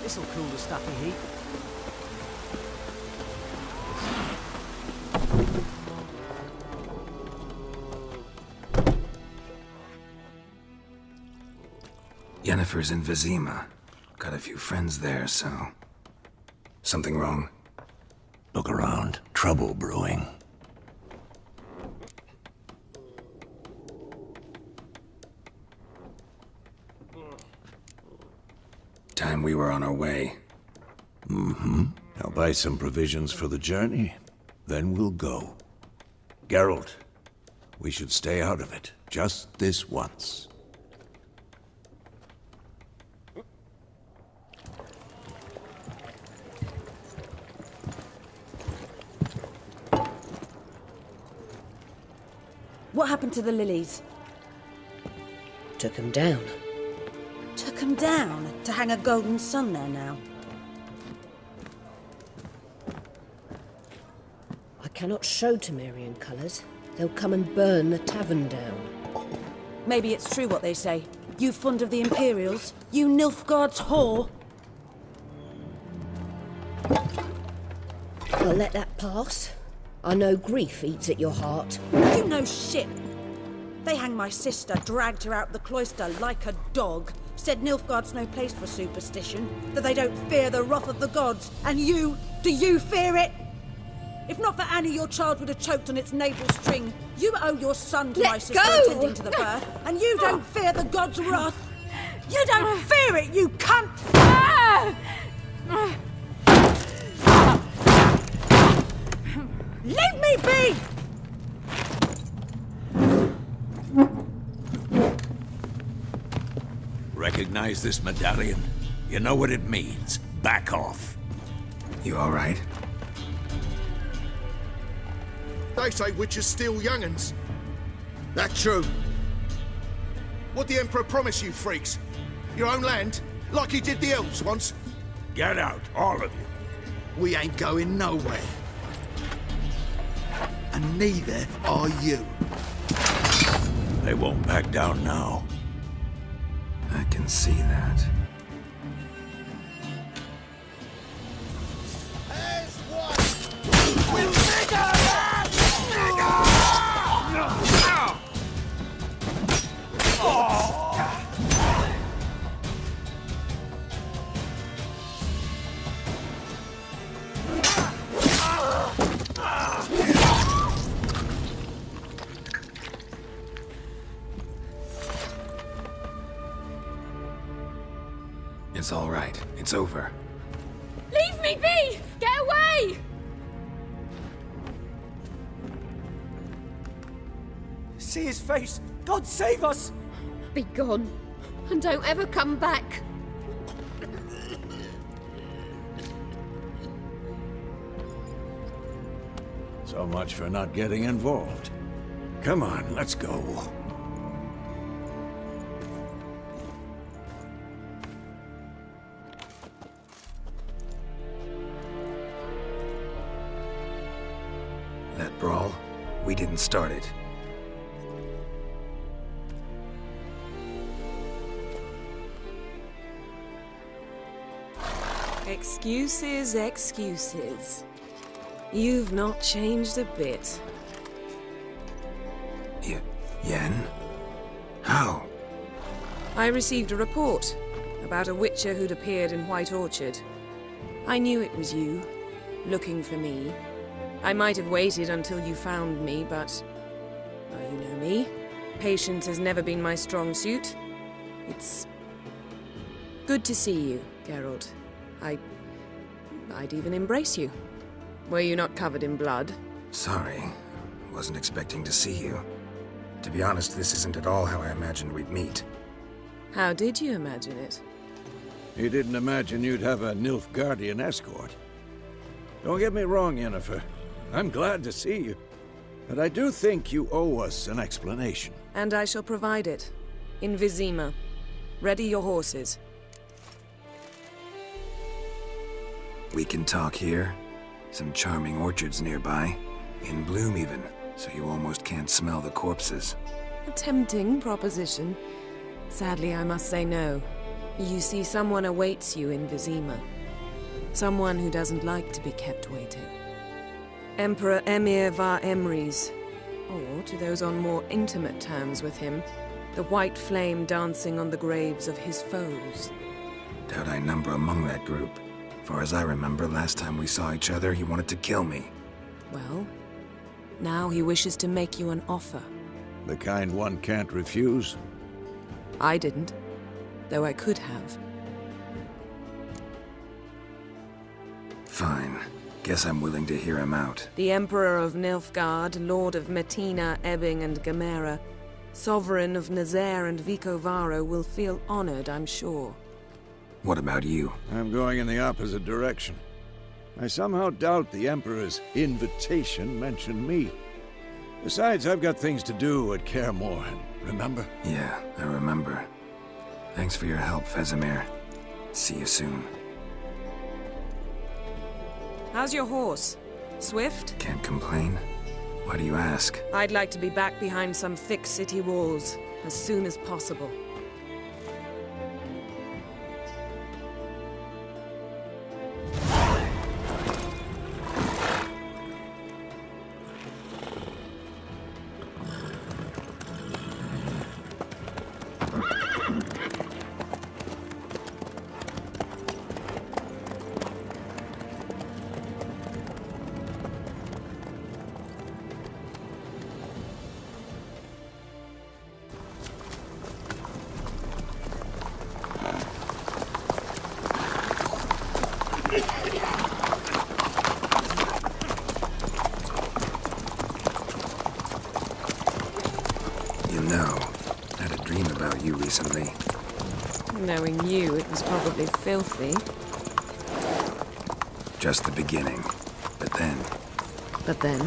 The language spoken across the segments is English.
This'll cool the stuffy heat. Yennefer's in Vizima. Got a few friends there, so... Something wrong? Look around. Trouble brewing. Time we were on our way. I'll buy some provisions for the journey, then we'll go. Geralt, we should stay out of it, just this once. What happened to the lilies? Took 'em down. Took 'em down to hang a golden sun there now. I cannot show Temerian colours. They'll come and burn the tavern down. Maybe it's true what they say. You fond of the Imperials? You Nilfgaard's whore? I'll let that pass. I know grief eats at your heart. You know shit. They hanged my sister, dragged her out the cloister like a dog. Said Nilfgaard's no place for superstition, that they don't fear the wrath of the gods. And you, do you fear it? If not for Annie, your child would have choked on its navel string. You owe your son to my sister attending to the birth, and you don't fear the gods' wrath. You don't fear it, you cunt! Leave me be! Recognize this medallion? You know what it means. Back off. You all right? They say witches steal young'uns. That true? What'd the Emperor promise you, freaks? Your own land? Like he did the elves once? Get out, all of you. We ain't going nowhere. And neither are you. They won't back down now. I can see that. As one! We're bigger! It's all right. It's over. Leave me be! Get away! See his face! God save us! Be gone, and don't ever come back. So much for not getting involved. Come on, let's go. That brawl, we didn't start it. Excuses, excuses. You've not changed a bit. Yen? How? I received a report about a witcher who'd appeared in White Orchard. I knew it was you, looking for me. I might have waited until you found me, but... well, you know me. Patience has never been my strong suit. It's... good to see you, Geralt. I'd even embrace you. Were you not covered in blood? Sorry. Wasn't expecting to see you. To be honest, this isn't at all how I imagined we'd meet. How did you imagine it? You didn't imagine you'd have a Nilfgaardian escort. Don't get me wrong, Yennefer. I'm glad to see you. But I do think you owe us an explanation. And I shall provide it. In Vizima. Ready your horses. We can talk here. Some charming orchards nearby. In bloom even, so you almost can't smell the corpses. A tempting proposition. Sadly, I must say no. You see, someone awaits you in Vizima. Someone who doesn't like to be kept waiting. Emperor Emir var Emrys, or, to those on more intimate terms with him, the white flame dancing on the graves of his foes. Doubt I number among that group. Far as I remember, last time we saw each other, he wanted to kill me. Well, now he wishes to make you an offer. The kind one can't refuse? I didn't, though I could have. Fine. Guess I'm willing to hear him out. The Emperor of Nilfgaard, Lord of Metina, Ebbing and Gamera, Sovereign of Nazaire and Vicovaro will feel honored, I'm sure. What about you? I'm going in the opposite direction. I somehow doubt the Emperor's invitation mentioned me. Besides, I've got things to do at Kaer Morhen, remember? Yeah, I remember. Thanks for your help, Vesemir. See you soon. How's your horse? Swift? Can't complain. Why do you ask? I'd like to be back behind some thick city walls as soon as possible. You know, I had a dream about you recently. Knowing you, it was probably filthy. Just the beginning. But then... But then...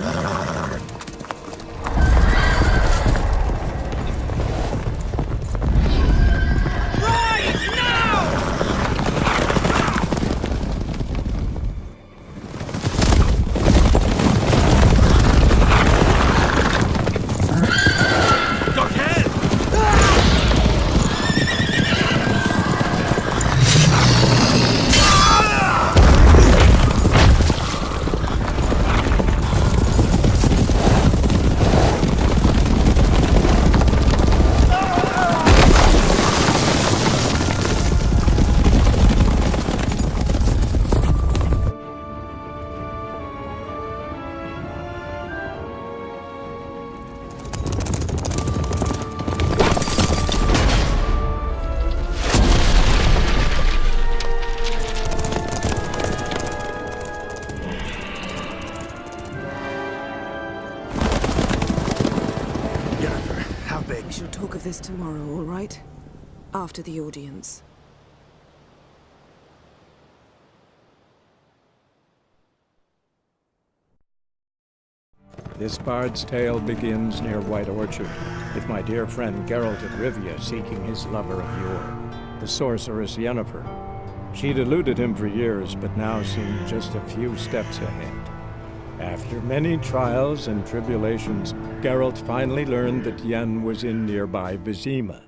We shall talk of this tomorrow, all right? After the audience. This bard's tale begins near White Orchard, with my dear friend Geralt of Rivia seeking his lover of yore, the sorceress Yennefer. She'd eluded him for years, but now seemed just a few steps ahead. After many trials and tribulations, Geralt finally learned that Yen was in nearby Vizima.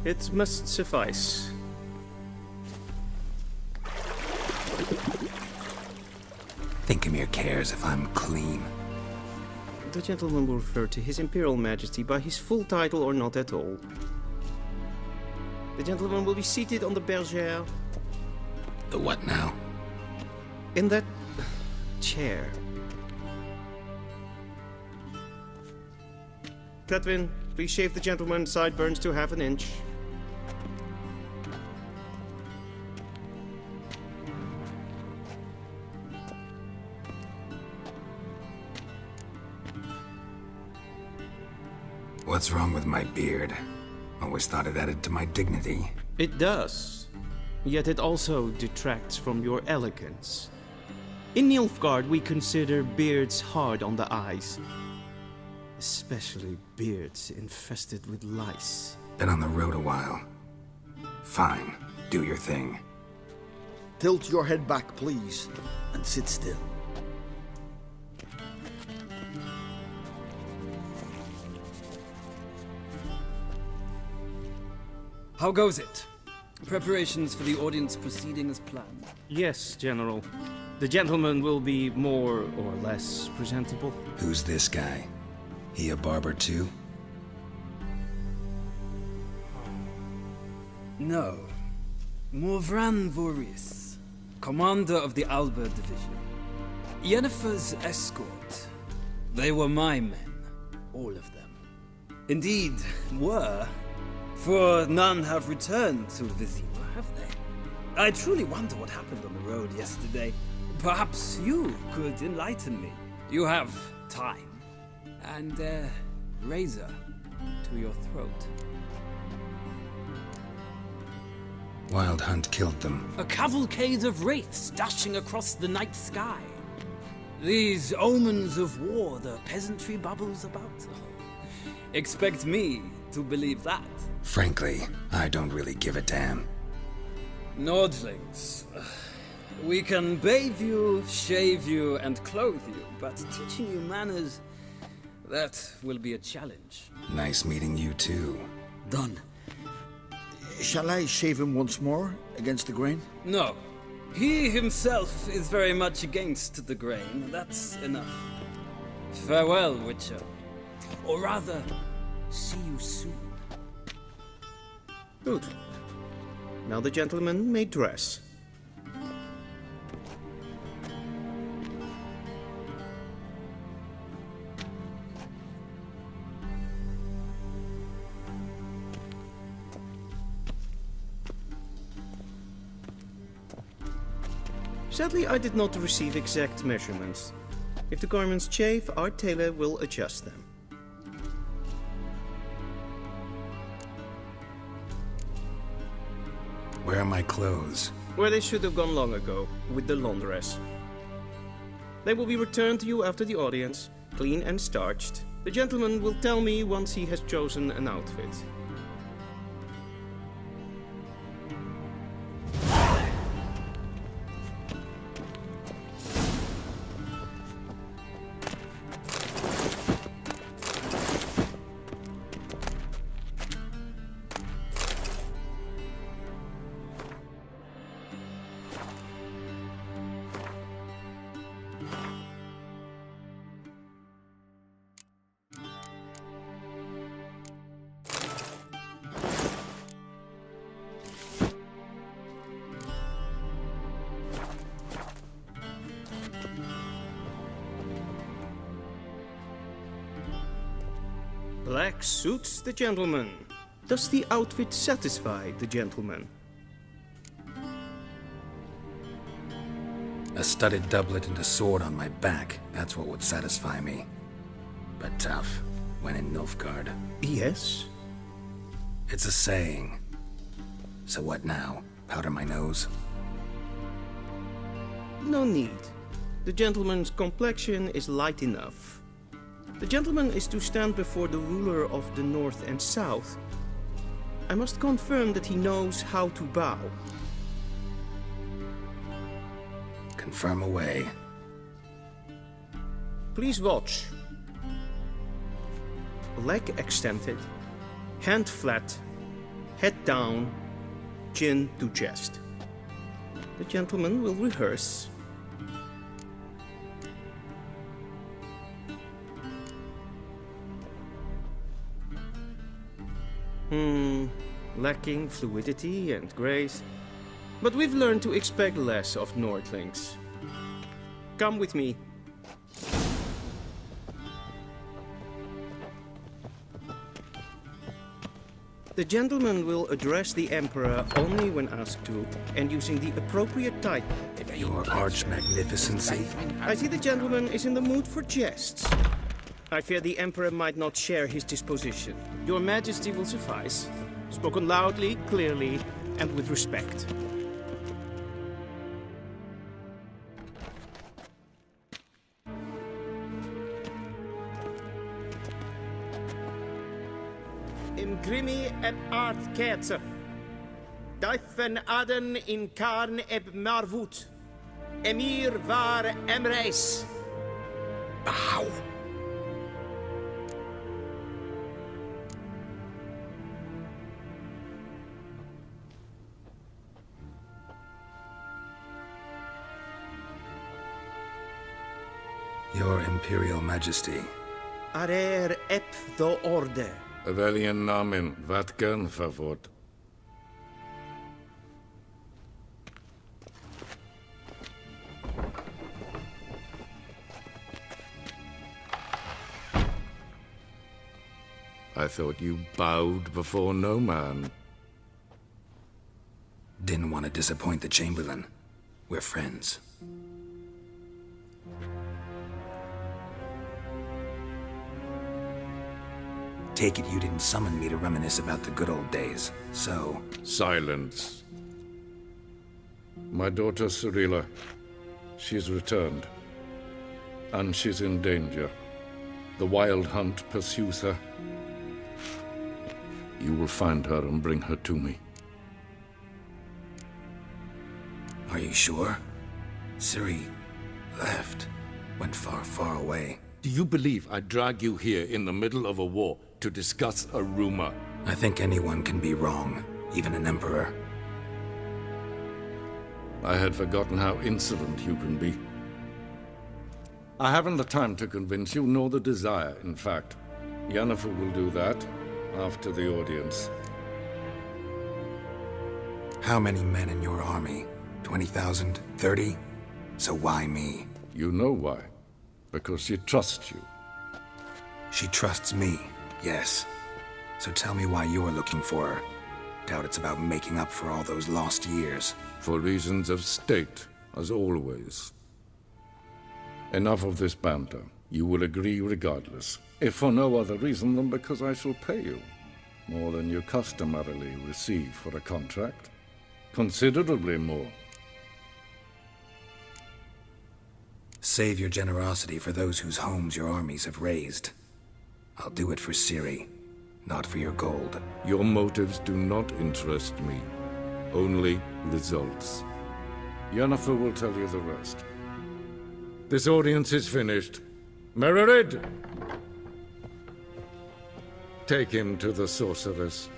It must suffice. Thinkemere cares if I'm clean. The gentleman will refer to His Imperial Majesty by his full title or not at all. The gentleman will be seated on the bergère. The what now? In that chair. Cletwin, please shave the gentleman's sideburns to half an inch. What's wrong with my beard? Always thought it added to my dignity. It does. Yet it also detracts from your elegance. In Nilfgaard, we consider beards hard on the eyes. Especially beards infested with lice. Been on the road a while. Fine, do your thing. Tilt your head back, please, and sit still. How goes it? Preparations for the audience proceeding as planned? Yes, General. The gentleman will be more or less presentable. Who's this guy? He a barber too? No. Morvran Voris, commander of the Alba division. Yennefer's escort. They were my men, all of them. Indeed, were. For none have returned to Vizima, have they? I truly wonder what happened on the road yesterday. Perhaps you could enlighten me. You have time. And a razor to your throat. Wild Hunt killed them. A cavalcade of wraiths dashing across the night sky. These omens of war the peasantry bubbles about. Expect me to believe that. Frankly, I don't really give a damn. Nordlings. We can bathe you, shave you, and clothe you, but teaching you manners, that will be a challenge. Nice meeting you too. Done. Shall I shave him once more, against the grain? No. He himself is very much against the grain. That's enough. Farewell, Witcher. Or rather, see you soon. Good. Now the gentleman may dress. Sadly, I did not receive exact measurements. If the garments chafe, our tailor will adjust them. Where are my clothes? Where they should have gone long ago, with the laundress. They will be returned to you after the audience, clean and starched. The gentleman will tell me once he has chosen an outfit. Black suits the gentleman. Does the outfit satisfy the gentleman? A studded doublet and a sword on my back, that's what would satisfy me. But tough, when in Nilfgaard. Yes? It's a saying. So what now? Powder my nose? No need. The gentleman's complexion is light enough. The gentleman is to stand before the ruler of the North and South. I must confirm that he knows how to bow. Confirm away. Please watch. Leg extended, hand flat, head down, chin to chest. The gentleman will rehearse. Lacking fluidity and grace. But we've learned to expect less of Nordlings. Come with me. The gentleman will address the Emperor only when asked to, and using the appropriate title. Your arch magnificency. I see the gentleman is in the mood for jests. I fear the Emperor might not share his disposition. Your Majesty will suffice. Spoken loudly, clearly, and with respect. Imgrimi eb art kerze. Duifen aden in karn eb marvut. Emir var emreis. Bow! Your Imperial Majesty. Arer ep do orde. Weljen namen, wat gern verwoord. I thought you bowed before no man. Didn't want to disappoint the Chamberlain. We're friends. Take it you didn't summon me to reminisce about the good old days, so... Silence. My daughter Cirilla, she's returned. And she's in danger. The Wild Hunt pursues her. You will find her and bring her to me. Are you sure? Ciri left. Went far, far away. Do you believe I'd drag you here in the middle of a war to discuss a rumor? I think anyone can be wrong, even an emperor. I had forgotten how insolent you can be. I haven't the time to convince you, nor the desire, in fact. Yennefer will do that after the audience. How many men in your army? 20,000? 30? So why me? You know why. Because she trusts you. She trusts me, yes. So tell me why you're looking for her. Doubt it's about making up for all those lost years. For reasons of state, as always. Enough of this banter. You will agree regardless, if for no other reason than because I shall pay you. More than you customarily receive for a contract. Considerably more. Save your generosity for those whose homes your armies have razed. I'll do it for Ciri, not for your gold. Your motives do not interest me. Only results. Yennefer will tell you the rest. This audience is finished. Mererid! Take him to the sorceress.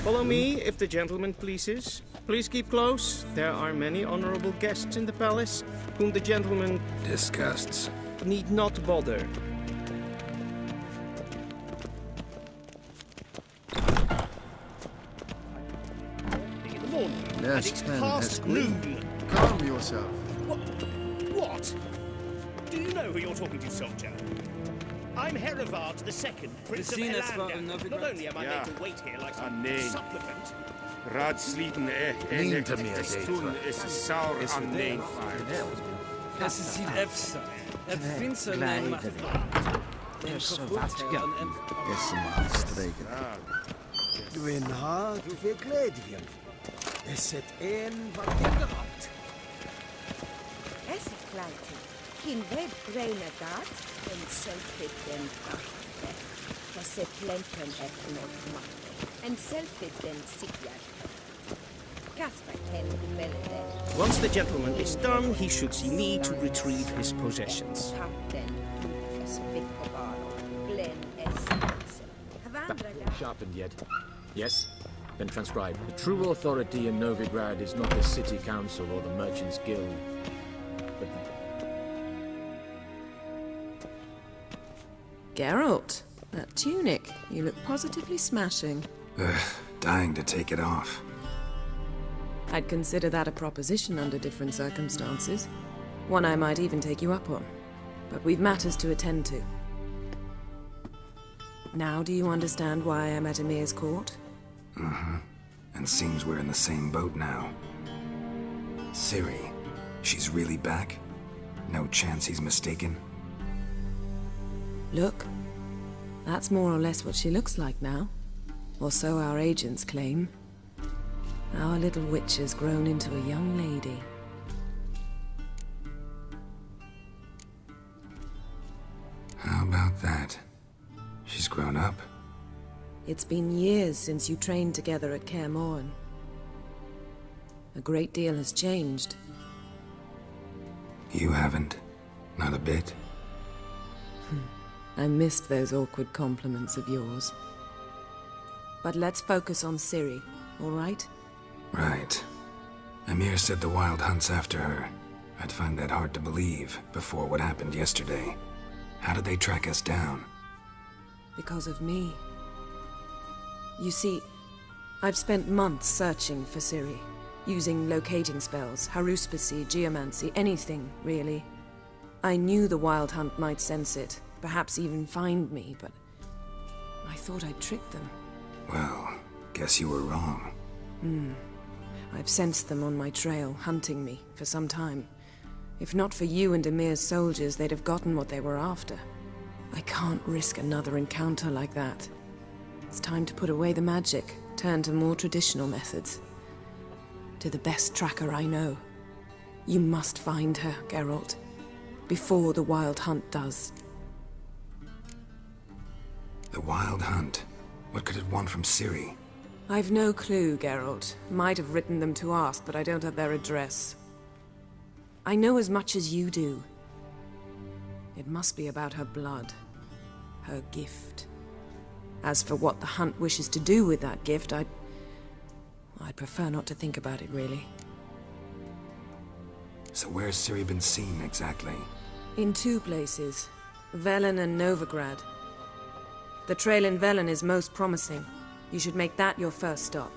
Follow me, if the gentleman pleases. Please keep close. There are many honorable guests in the palace, whom the gentleman... disgusts. ...need not bother. In the morning, and it's past noon. Calm yourself. What? Do you know who you're talking to, soldier? I'm Herivard II, Prince of Elander. Not only am I made to wait here like some supplicant... Raadsleden Lean to me, toen is saur aan neem. Es ist die Efsa. Vindt ze neem. Zo wat, ja. Is maar streken. Dwi'n hard veel gledvien. Is het een wat je gehad? Es ist klein. Geen web breine dat en selfie den kachte. Das se plenten het nog machte. En selfie den sikjar. Once the gentleman is done, he should see me to retrieve his possessions. Sharpened yet? Yes? Then transcribe. The true authority in Novigrad is not the city council or the merchants' guild, but Geralt, that tunic. You look positively smashing. Dying to take it off. I'd consider that a proposition under different circumstances. One I might even take you up on. But we've matters to attend to. Now do you understand why I'm at Emir's court? Mm-hmm. And seems we're in the same boat now. Ciri, she's really back? No chance he's mistaken? Look, that's more or less what she looks like now. Or so our agents claim. Our little witch has grown into a young lady. How about that? She's grown up? It's been years since you trained together at Kaer Morhen. A great deal has changed. You haven't. Not a bit. I missed those awkward compliments of yours. But let's focus on Ciri, all right? Right. Emir said the Wild Hunt's after her. I'd find that hard to believe before what happened yesterday. How did they track us down? Because of me. You see, I've spent months searching for Ciri, using locating spells, haruspicy, geomancy, anything, really. I knew the Wild Hunt might sense it, perhaps even find me, but I thought I'd tricked them. Well, guess you were wrong. I've sensed them on my trail, hunting me, for some time. If not for you and Emir's soldiers, they'd have gotten what they were after. I can't risk another encounter like that. It's time to put away the magic, turn to more traditional methods. To the best tracker I know. You must find her, Geralt. Before the Wild Hunt does. The Wild Hunt? What could it want from Ciri? I've no clue, Geralt. Might have written them to ask, but I don't have their address. I know as much as you do. It must be about her blood. Her gift. As for what the Hunt wishes to do with that gift, I'd prefer not to think about it, really. So where's Ciri been seen, exactly? In 2 places. Velen and Novigrad. The trail in Velen is most promising. You should make that your first stop.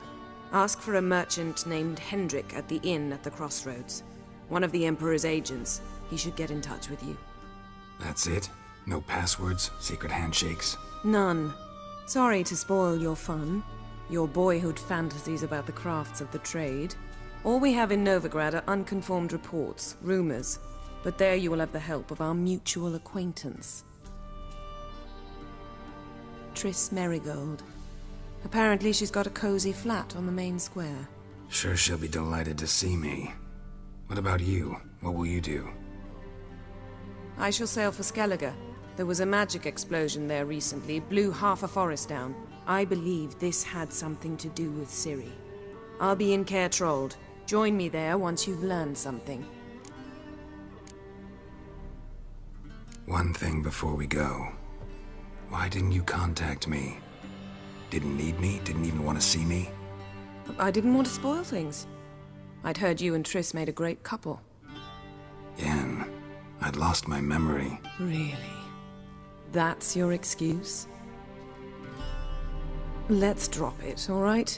Ask for a merchant named Hendrik at the inn at the crossroads. One of the Emperor's agents. He should get in touch with you. That's it? No passwords? Secret handshakes? None. Sorry to spoil your fun. Your boyhood fantasies about the crafts of the trade. All we have in Novigrad are unconfirmed reports, rumors. But there you will have the help of our mutual acquaintance. Triss Merigold. Apparently she's got a cozy flat on the main square. Sure she'll be delighted to see me. What about you? What will you do? I shall sail for Skellige. There was a magic explosion there recently, blew half a forest down. I believe this had something to do with Ciri. I'll be in Caer Trold. Join me there once you've learned something. One thing before we go. Why didn't you contact me? Didn't need me? Didn't even want to see me? I didn't want to spoil things. I'd heard you and Triss made a great couple. Yen, I'd lost my memory. Really? That's your excuse? Let's drop it, all right?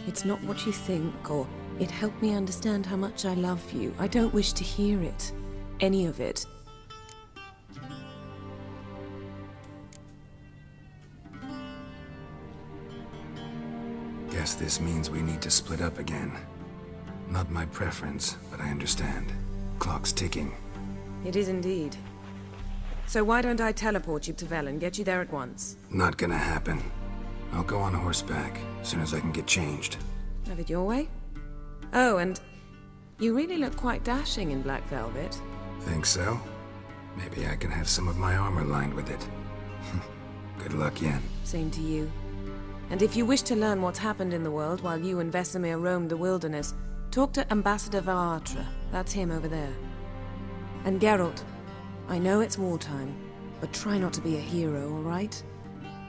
It's not what you think, or it helped me understand how much I love you. I don't wish to hear it. Any of it. Guess this means we need to split up again. Not my preference, but I understand. Clock's ticking. It is indeed. So why don't I teleport you to Velen, get you there at once? Not gonna happen. I'll go on horseback, as soon as I can get changed. Have it your way? Oh, and you really look quite dashing in black velvet. Think so? Maybe I can have some of my armor lined with it. Good luck, Yen. Same to you. And if you wish to learn what's happened in the world while you and Vesemir roamed the wilderness, talk to Ambassador Varatra. That's him over there. And Geralt, I know it's wartime, but try not to be a hero, all right?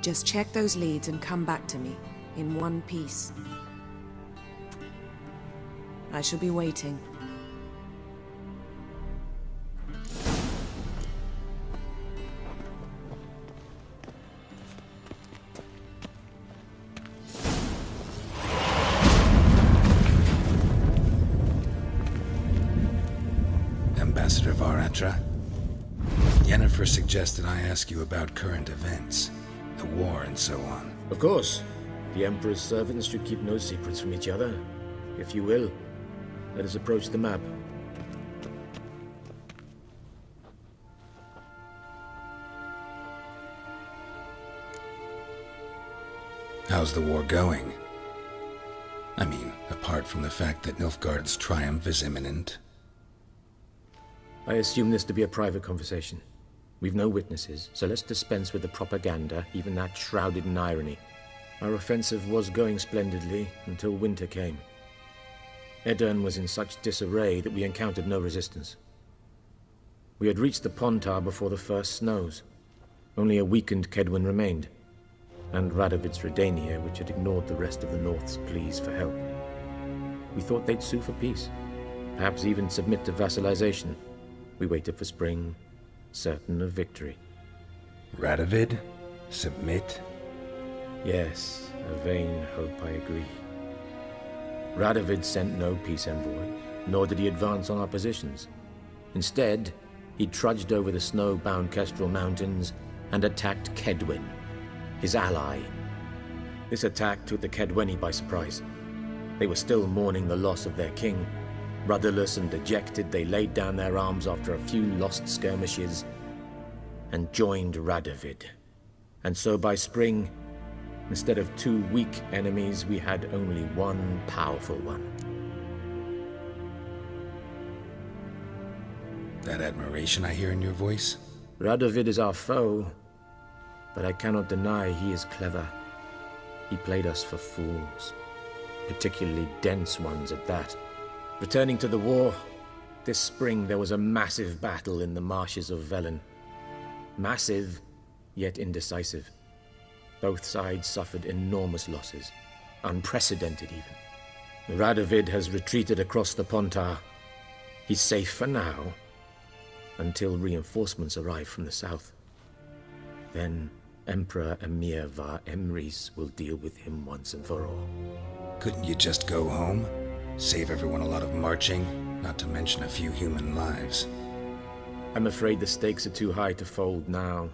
Just check those leads and come back to me, in one piece. I shall be waiting. Ambassador Varatra, Yennefer suggested I ask you about current events. the war and so on. Of course. The Emperor's servants should keep no secrets from each other. If you will, let us approach the map. How's the war going? I mean, apart from the fact that Nilfgaard's triumph is imminent. I assume this to be a private conversation. We've no witnesses, so let's dispense with the propaganda, even that shrouded in irony. Our offensive was going splendidly until winter came. Edirn was in such disarray that we encountered no resistance. We had reached the Pontar before the first snows. Only a weakened Kedwin remained, and Radovid's Redania, which had ignored the rest of the North's pleas for help. We thought they'd sue for peace, perhaps even submit to vassalization. We waited for spring, certain of victory. Radovid? Submit? Yes, a vain hope, I agree. Radovid sent no peace envoy, nor did he advance on our positions. Instead, he trudged over the snow-bound Kestrel Mountains and attacked Kedwin, his ally. This attack took the Kedweni by surprise. They were still mourning the loss of their king. Rudderless and dejected, they laid down their arms after a few lost skirmishes and joined Radovid. And so by spring, instead of 2 weak enemies, we had only one powerful one. That admiration I hear in your voice? Radovid is our foe, but I cannot deny he is clever. He played us for fools, particularly dense ones at that. Returning to the war, this spring there was a massive battle in the marshes of Velen. Massive, yet indecisive. Both sides suffered enormous losses, unprecedented even. Radovid has retreated across the Pontar. He's safe for now, until reinforcements arrive from the south. Then Emperor Emir var Emrys will deal with him once and for all. Couldn't you just go home? Save everyone a lot of marching, not to mention a few human lives. I'm afraid the stakes are too high to fold now.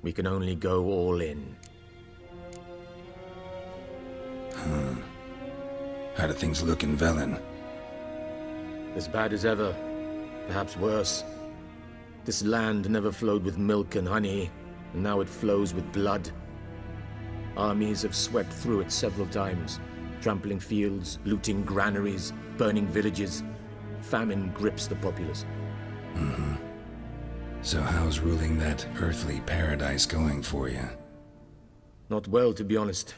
We can only go all in. How do things look in Velen? As bad as ever, perhaps worse. This land never flowed with milk and honey, and now it flows with blood. Armies have swept through it several times, trampling fields, looting granaries, burning villages. Famine grips the populace. So how's ruling that earthly paradise going for you? Not well, to be honest.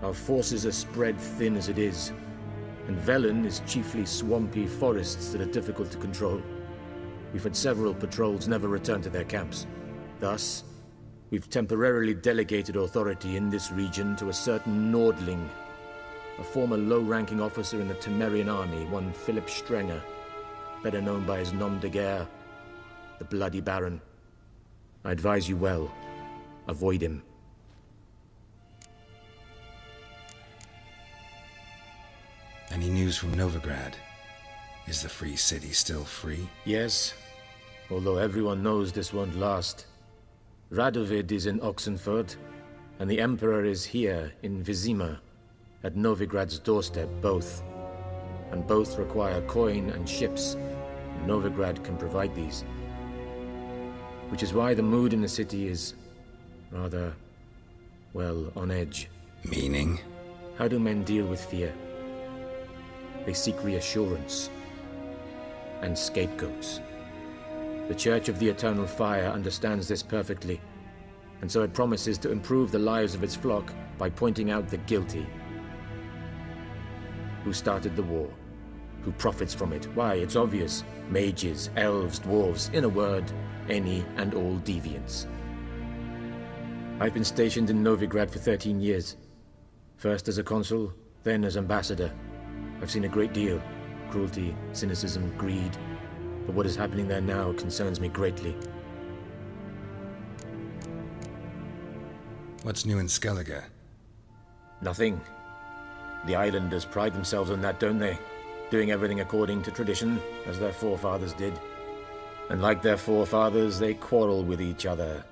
Our forces are spread thin as it is, and Velen is chiefly swampy forests that are difficult to control. We've had several patrols never return to their camps. Thus, we've temporarily delegated authority in this region to a certain Nordling, a former low-ranking officer in the Temerian army, one Philip Strenger, better known by his nom de guerre, the Bloody Baron. I advise you well. Avoid him. Any news from Novigrad? Is the Free City still free? Yes, although everyone knows this won't last. Radovid is in Oxenfurt, and the Emperor is here in Vizima, at Novigrad's doorstep, both. And both require coin and ships. Novigrad can provide these. Which is why the mood in the city is rather, well, on edge. Meaning? How do men deal with fear? They seek reassurance and scapegoats. The Church of the Eternal Fire understands this perfectly, and so it promises to improve the lives of its flock by pointing out the guilty. Who started the war? Who profits from it? Why, it's obvious. Mages, elves, dwarves, in a word, any and all deviants. I've been stationed in Novigrad for 13 years. First as a consul, then as ambassador. I've seen a great deal. Cruelty, cynicism, greed. But what is happening there now concerns me greatly. What's new in Skellige? Nothing. The islanders pride themselves on that, don't they? Doing everything according to tradition, as their forefathers did. And like their forefathers, they quarrel with each other,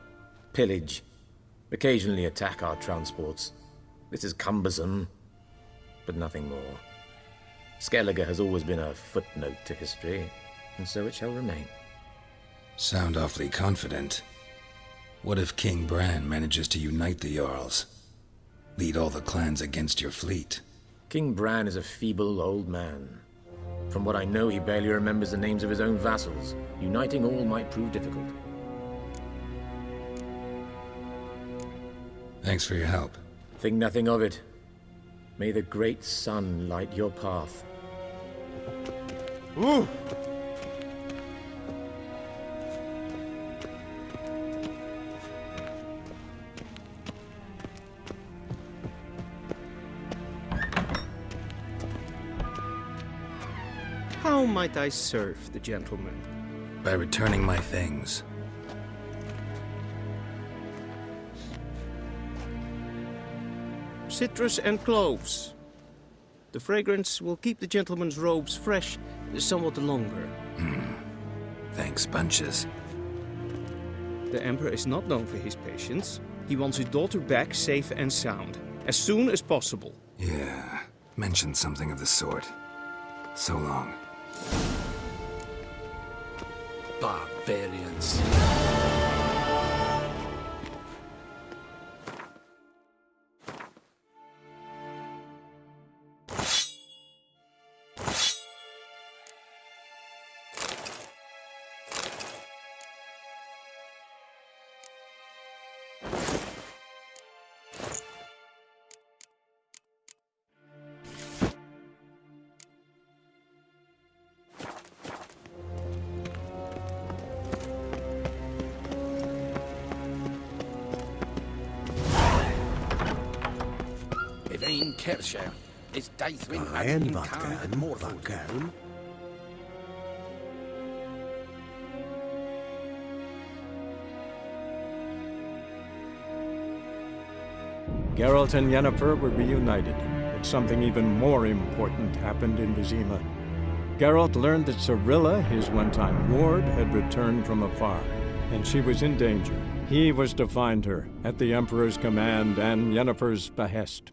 pillage, Occasionally attack our transports. This is cumbersome, but nothing more. Skellige has always been a footnote to history, and so it shall remain. Sound awfully confident. What if King Bran manages to unite the Jarls? Lead all the clans against your fleet? King Bran is a feeble old man. From what I know, he barely remembers the names of his own vassals. Uniting all might prove difficult. Thanks for your help. Think nothing of it. May the great sun light your path. Ooh! How might I serve the gentleman? By returning my things. Citrus and cloves. The fragrance will keep the gentleman's robes fresh somewhat longer. Thanks, bunches. The Emperor is not known for his patience. He wants his daughter back safe and sound, as soon as possible. Yeah, mentioned something of the sort. So long. Barbarians. Kirche is Deithwin Ein Wackern. Geralt and Yennefer were reunited, but something even more important happened in Vizima. Geralt learned that Cirilla, his one-time ward, had returned from afar, and she was in danger. He was to find her, at the Emperor's command and Yennefer's behest.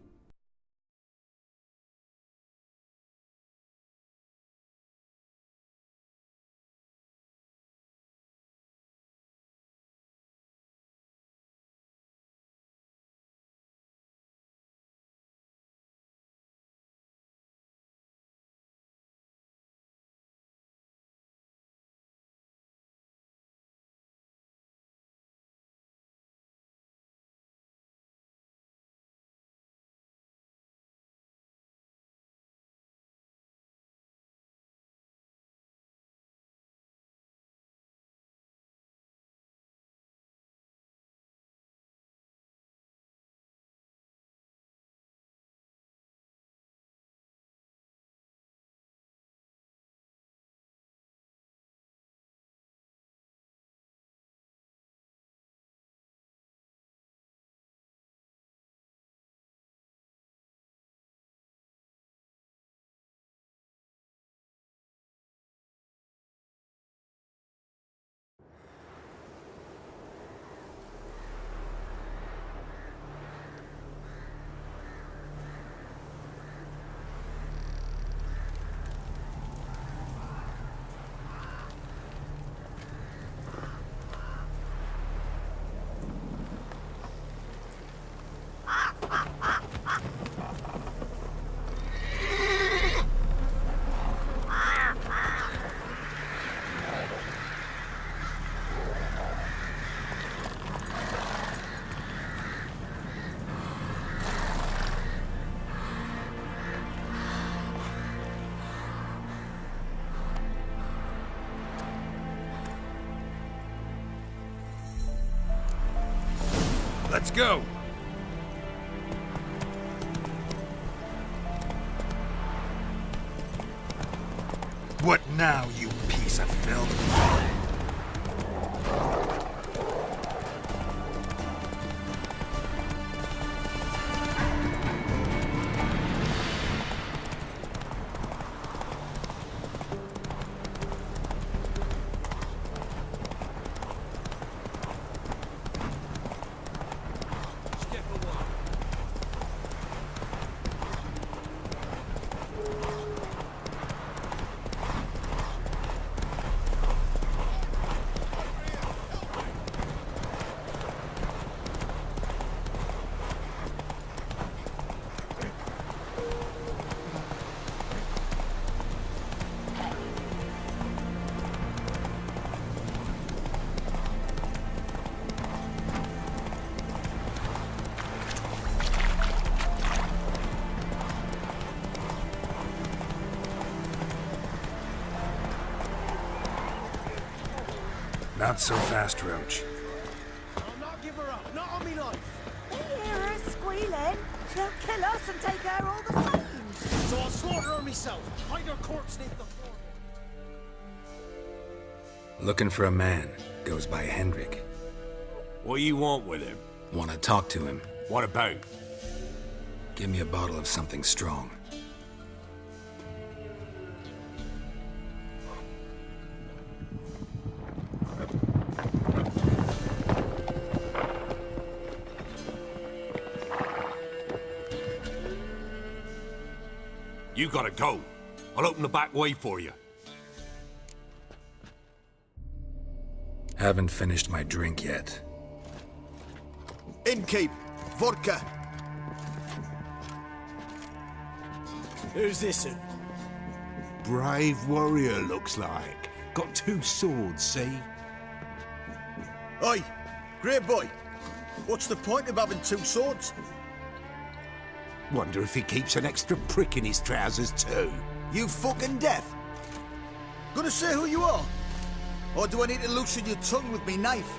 Let's go! What now, you piece of filth? Not so fast, Roach. I'll not give her up, not on me life. We hear her squealing. They'll kill us and take her all the same. So I'll slaughter her myself. Hide her corpse beneath the floor. Looking for a man. Goes by Hendrik. What do you want with him? Want to talk to him. What about? Give me a bottle of something strong. You gotta go. I'll open the back way for you. Haven't finished my drink yet. Innkeep, vodka. Who's this? Brave warrior, looks like. Got 2 swords, see? Oi, great boy. What's the point of having 2 swords? Wonder if he keeps an extra prick in his trousers too. You fucking deaf. Gonna say who you are? Or do I need to loosen your tongue with me knife?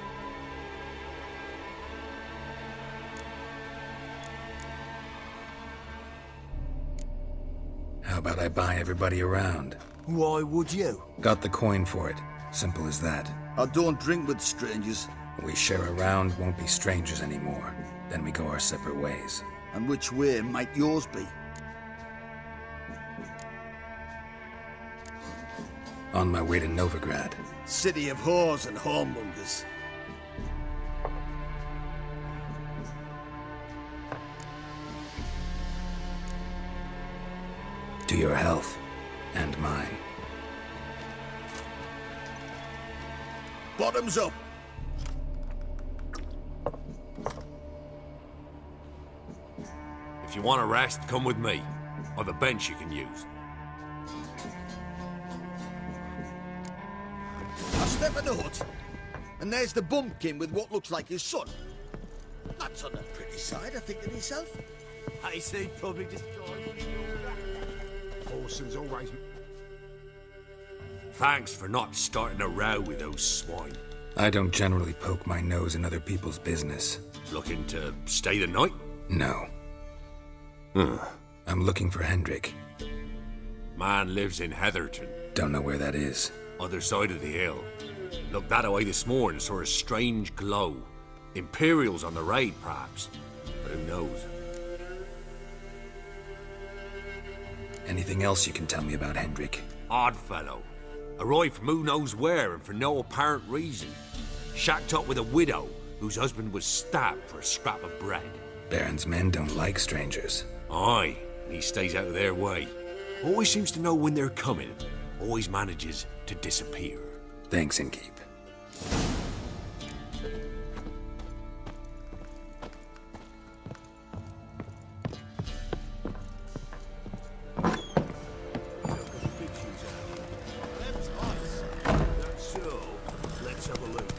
How about I buy everybody around? Why would you? Got the coin for it. Simple as that. I don't drink with strangers. We share a round, won't be strangers anymore. Then we go our separate ways. And which way might yours be? On my way to Novigrad. City of whores and whoremongers. To your health. And mine. Bottoms up! If you want a rest, come with me. I've a bench you can use. I step in the hut, and there's the bumpkin with what looks like his son. That's on the pretty side, I think to myself. I say probably just Orson's always... Thanks for not starting a row with those swine. I don't generally poke my nose in other people's business. Looking to stay the night? No. I'm looking for Hendrik. Man lives in Heatherton. Don't know where that is. Other side of the hill. Looked that away this morning, saw a strange glow. Imperials on the raid, perhaps. But who knows? Anything else you can tell me about Hendrik? Odd fellow. Arrived from who knows where and for no apparent reason. Shacked up with a widow whose husband was stabbed for a scrap of bread. Baron's men don't like strangers. Aye, and he stays out of their way. Always seems to know when they're coming. Always manages to disappear. Thanks, Innkeep. So, let's have a look.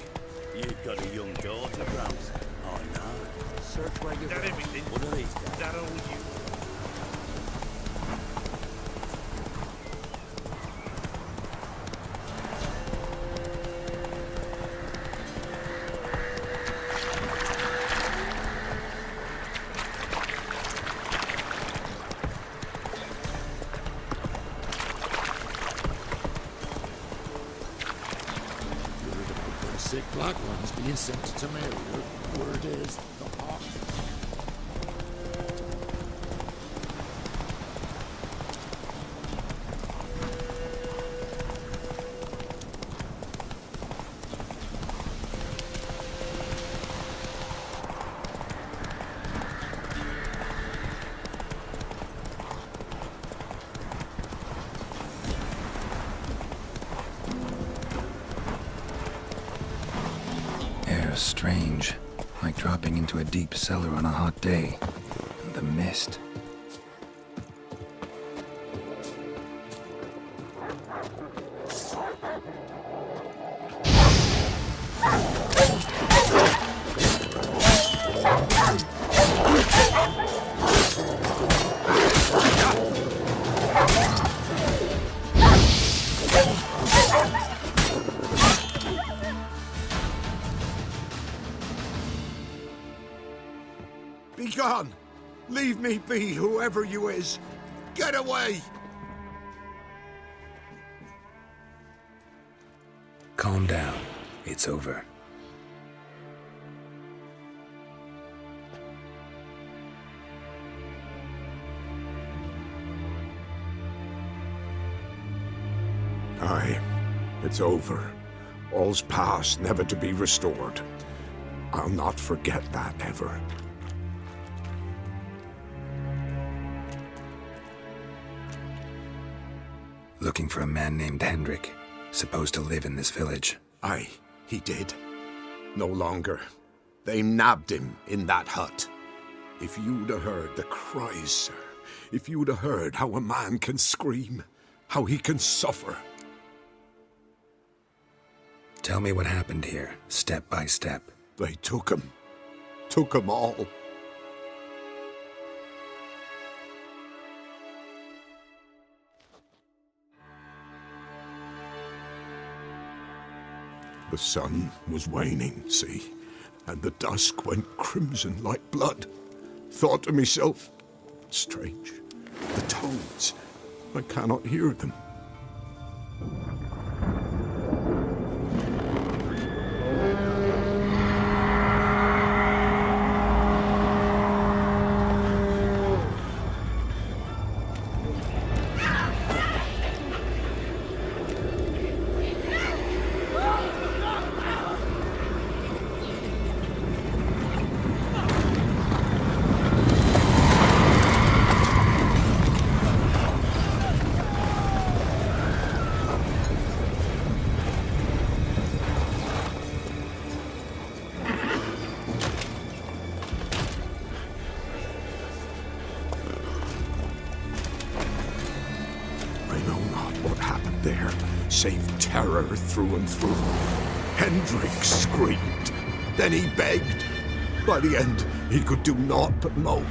You've got a young daughter, perhaps? Oh, no. Search where you're at. Everything. One of these guys. That all you. Sick black ones being sent to Mary. Word is the hawk. Strange. Like dropping into a deep cellar on a hot day. And the mist. gone! Leave me be, whoever you is! Get away! Calm down. It's over. Aye, it's over. All's past, never to be restored. I'll not forget that, ever. Looking for a man named Hendrik, supposed to live in this village. Aye, he did. No longer. They nabbed him in that hut. If you'd have heard the cries, sir, if you'd have heard how a man can scream, how he can suffer. Tell me what happened here, step by step. They took him. Took 'em all. The sun was waning, see, and the dusk went crimson like blood. Thought to myself, strange, the toads, I cannot hear them. Save terror through and through. Hendrik screamed. Then he begged. By the end, he could do naught but moan.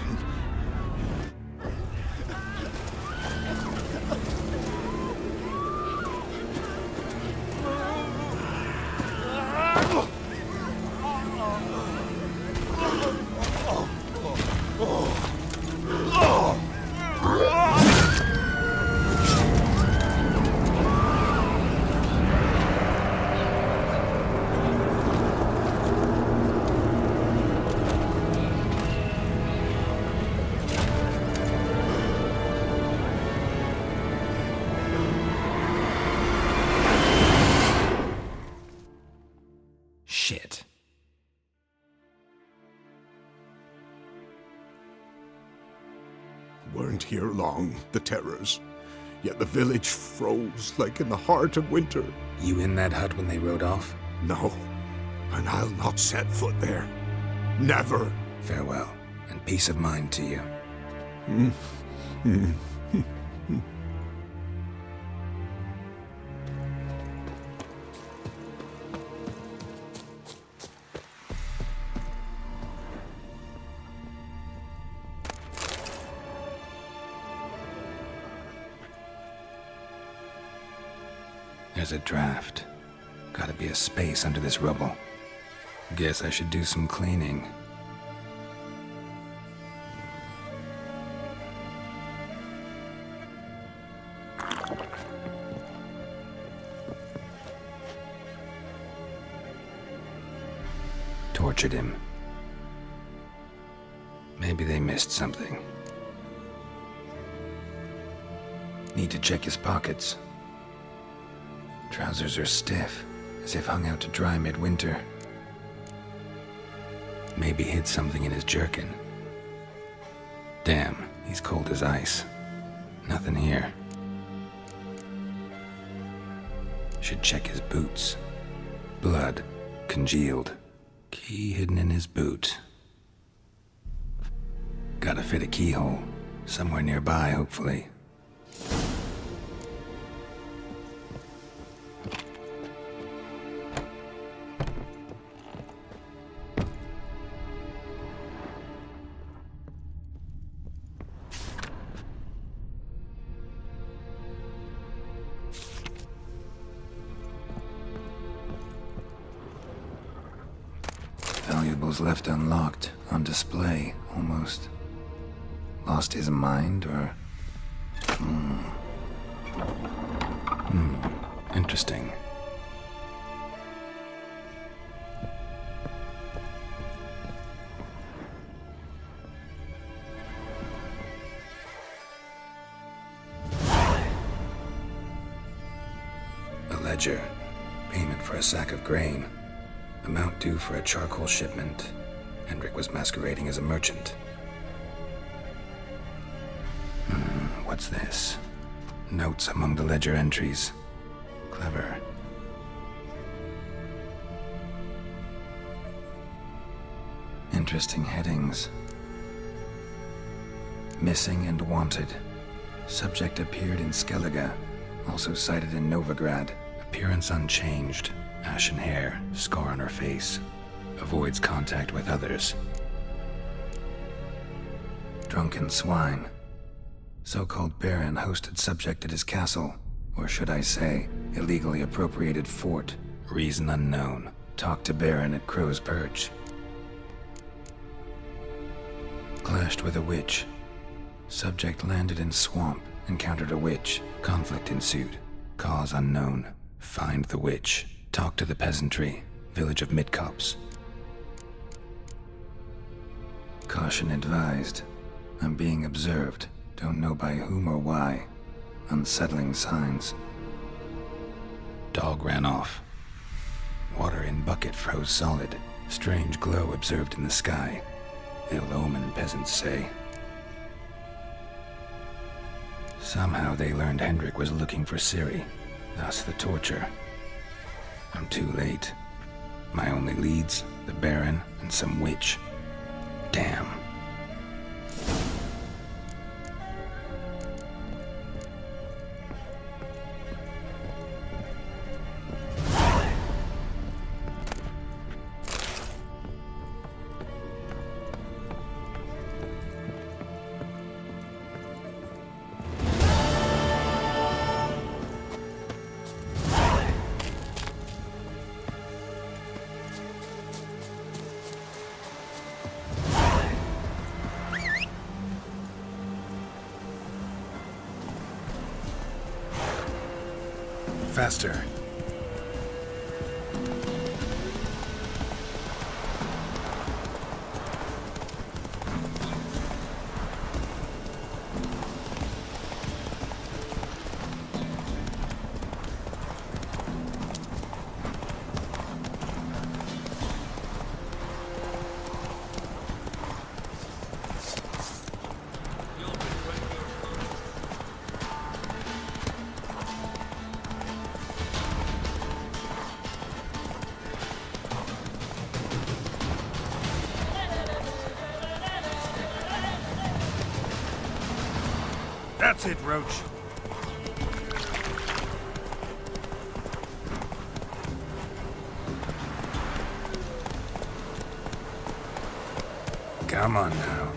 Shit. Weren't here long, the terrors. Yet the village froze like in the heart of winter. You in that hut when they rode off? No, and I'll not set foot there. Never. Farewell, and peace of mind to you. There's a draft. Gotta be a space under this rubble. Guess I should do some cleaning. Tortured him. Maybe they missed something. Need to check his pockets. Trousers are stiff, as if hung out to dry midwinter. Maybe hid something in his jerkin. Damn, he's cold as ice. Nothing here. Should check his boots. Blood, congealed. Key hidden in his boot. Gotta fit a keyhole. Somewhere nearby, hopefully. valuables left unlocked, on display, almost. Lost his mind, or... Interesting. A ledger. Payment for a sack of grain. Amount due for a charcoal shipment. Hendrik was masquerading as a merchant. What's this? Notes among the ledger entries. Clever. Interesting headings. Missing and wanted. Subject appeared in Skellige. Also cited in Novigrad. Appearance unchanged. Ashen hair. Scar on her face. Avoids contact with others. Drunken swine. So-called Baron hosted subject at his castle. Or should I say, illegally appropriated fort. Reason unknown. Talked to Baron at Crow's Perch. Clashed with a witch. Subject landed in swamp. Encountered a witch. Conflict ensued. Cause unknown. Find the witch. Talk to the peasantry. Village of Midcopse. Caution advised. I'm being observed. Don't know by whom or why. Unsettling signs. Dog ran off. Water in bucket froze solid. Strange glow observed in the sky. Ill omen, peasants say. Somehow they learned Hendrik was looking for Ciri. Thus the torture. I'm too late. My only leads, the Baron and some witch. Damn. Faster. That's it, Roach. Come on now.